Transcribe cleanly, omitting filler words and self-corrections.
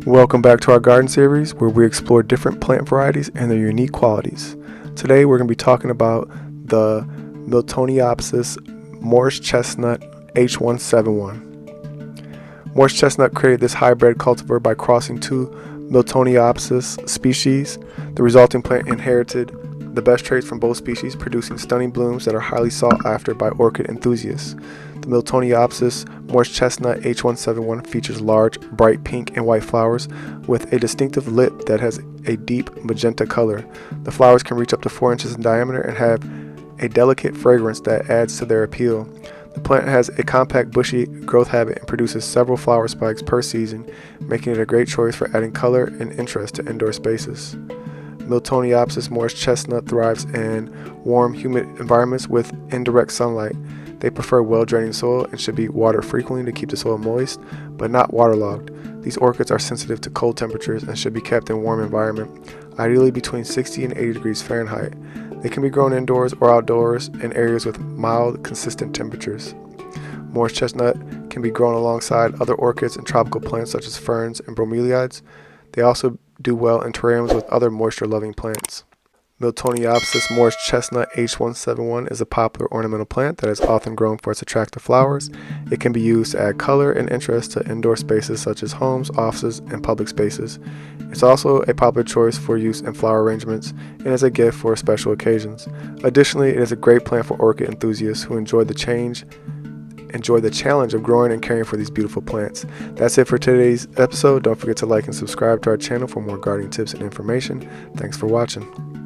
Welcome back to our garden series where we explore different plant varieties and their unique qualities. Today we're going to be talking about the MILTONIOPSIS Morris Chestnut H171. Morris Chestnut created this hybrid cultivar by crossing two MILTONIOPSIS species. The resulting plant inherited the best traits from both species, producing stunning blooms that are highly sought after by orchid enthusiasts. The MILTONIOPSIS Morris Chestnut H171 features large, bright pink and white flowers with a distinctive lip that has a deep magenta color. The flowers can reach up to 4 inches in diameter and have a delicate fragrance that adds to their appeal. The plant has a compact, bushy growth habit and produces several flower spikes per season, making it a great choice for adding color and interest to indoor spaces. MILTONIOPSIS Morris Chestnut thrives in warm, humid environments with indirect sunlight. They prefer well-draining soil and should be watered frequently to keep the soil moist, but not waterlogged. These orchids are sensitive to cold temperatures and should be kept in a warm environment, ideally between 60 and 80 degrees Fahrenheit. They can be grown indoors or outdoors in areas with mild, consistent temperatures. Morris chestnut can be grown alongside other orchids and tropical plants such as ferns and bromeliads. They also do well in terrariums with other moisture-loving plants. MILTONIOPSIS Morris Chestnut H171 is a popular ornamental plant that is often grown for its attractive flowers. It can be used to add color and interest to indoor spaces such as homes, offices, and public spaces. It's also a popular choice for use in flower arrangements and as a gift for special occasions. Additionally, it is a great plant for orchid enthusiasts who enjoy the challenge of growing and caring for these beautiful plants. That's it for today's episode. Don't forget to like and subscribe to our channel for more gardening tips and information. Thanks for watching.